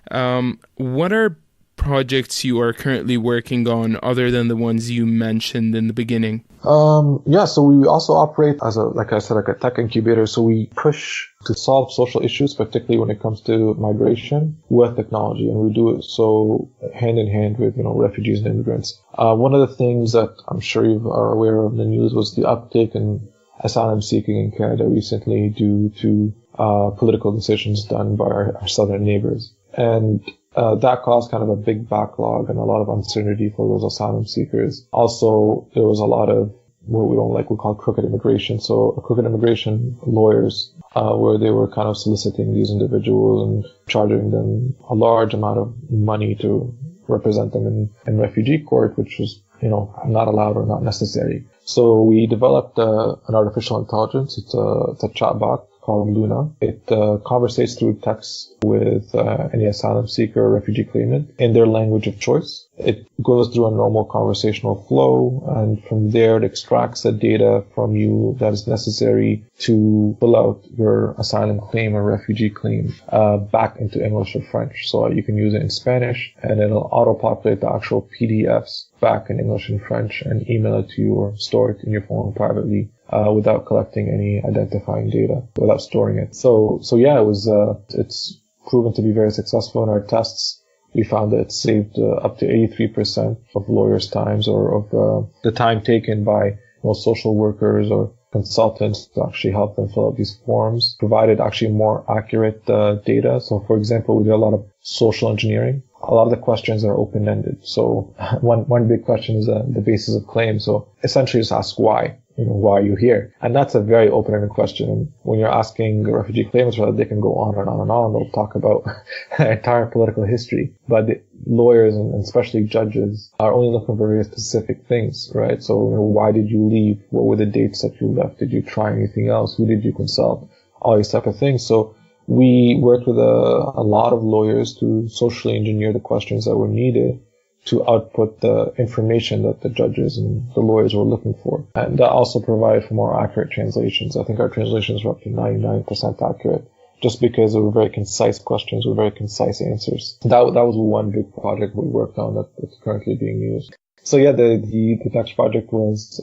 What are projects you are currently working on other than the ones you mentioned in the beginning? So we also operate as like I said, like a tech incubator. So we push to solve social issues, particularly when it comes to migration with technology. And we do it so hand in hand with, refugees and immigrants. One of the things that I'm sure you are aware of in the news was the uptake in asylum seeking in Canada recently due to political decisions done by our southern neighbors. And that caused kind of a big backlog and a lot of uncertainty for those asylum seekers. Also, there was a lot of what we call crooked immigration. So crooked immigration lawyers, where they were kind of soliciting these individuals and charging them a large amount of money to represent them in refugee court, which was, not allowed or not necessary. So we developed an artificial intelligence. It's a chatbot called Luna. It conversates through text with any asylum seeker or refugee claimant in their language of choice. It goes through a normal conversational flow, and from there it extracts the data from you that is necessary to fill out your asylum claim or refugee claim back into English or French. So you can use it in Spanish, and it'll auto-populate the actual PDFs back in English and French and email it to you or store it in your phone privately. Without collecting any identifying data, without storing it. So yeah, it's proven to be very successful in our tests. We found that it saved up to 83% of lawyers' times or of the time taken by social workers or consultants to actually help them fill out these forms, provided actually more accurate data. So for example, we do a lot of social engineering. A lot of the questions are open-ended. So one big question is the basis of claim. So essentially just ask why. Why are you here? And that's a very open-ended question. And when you're asking refugee claimants, they can go on and on and on. They'll talk about entire political history. But the lawyers and especially judges are only looking for very specific things, right? So, why did you leave? What were the dates that you left? Did you try anything else? Who did you consult? All these type of things. So we worked with a lot of lawyers to socially engineer the questions that were needed to output the information that the judges and the lawyers were looking for. And that also provided for more accurate translations. I think our translations were up to 99% accurate, just because they were very concise questions with very concise answers. That was one big project we worked on that's currently being used. So yeah, the next project was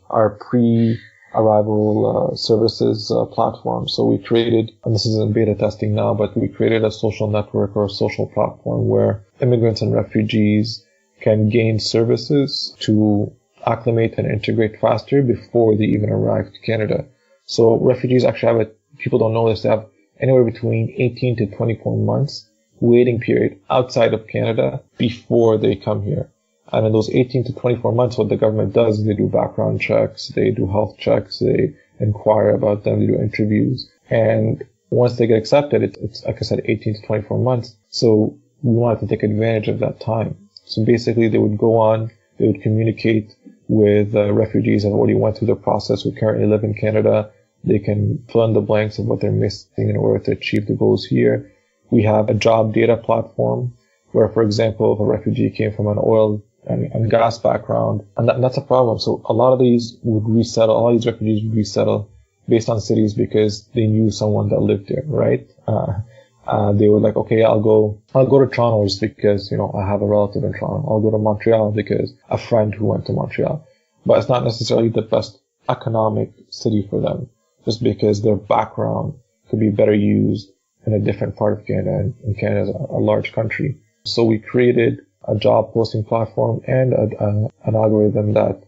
our pre-arrival services platform. So we created, and this is in beta testing now, but we created a social network or a social platform where immigrants and refugees can gain services to acclimate and integrate faster before they even arrive to Canada. So refugees actually people don't know this, they have anywhere between 18 to 24 months waiting period outside of Canada before they come here. And in those 18 to 24 months, what the government does is they do background checks, they do health checks, they inquire about them, they do interviews. And once they get accepted, it's like I said, 18 to 24 months. So we wanted to take advantage of that time. So basically, they would go on, they would communicate with refugees that already went through the process, who currently live in Canada. They can fill in the blanks of what they're missing in order to achieve the goals here. We have a job data platform where, for example, if a refugee came from an oil and gas background, and that's a problem. So a lot of these refugees would resettle based on cities because they knew someone that lived there, right? They were like, okay, I'll go to Toronto just because, I have a relative in Toronto. I'll go to Montreal because a friend who went to Montreal. But it's not necessarily the best economic city for them, just because their background could be better used in a different part of Canada, and Canada is a large country. So we created a job posting platform and an algorithm that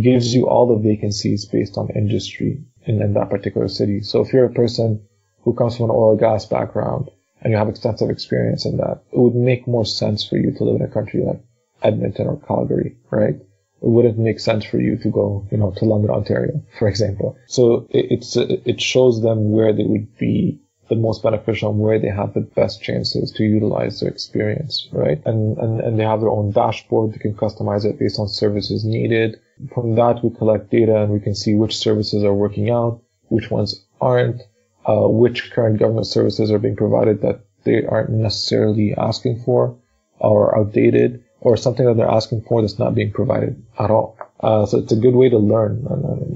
gives you all the vacancies based on industry in that particular city. So if you're a person who comes from an oil and gas background and you have extensive experience in that, it would make more sense for you to live in a country like Edmonton or Calgary, right? It wouldn't make sense for you to go, to London, Ontario, for example. So it shows them where they would be the most beneficial and where they have the best chances to utilize their experience, right? And they have their own dashboard. They can customize it based on services needed. From that, we collect data and we can see which services are working out, which ones aren't, which current government services are being provided that they aren't necessarily asking for or outdated, or something that they're asking for that's not being provided at all. So it's a good way to learn,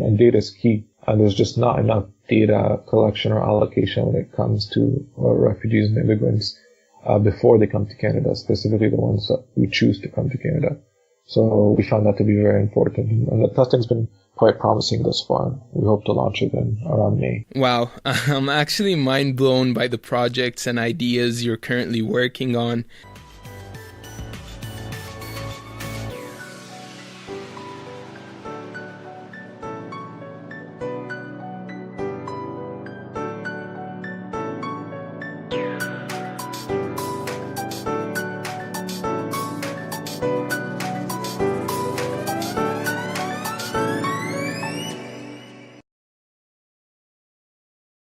and data is key. And there's just not enough data collection or allocation when it comes to refugees and immigrants before they come to Canada, specifically the ones that we choose to come to Canada. So we found that to be very important. And the testing's been quite promising thus far. We hope to launch it in around May. Wow, I'm actually mind blown by the projects and ideas you're currently working on.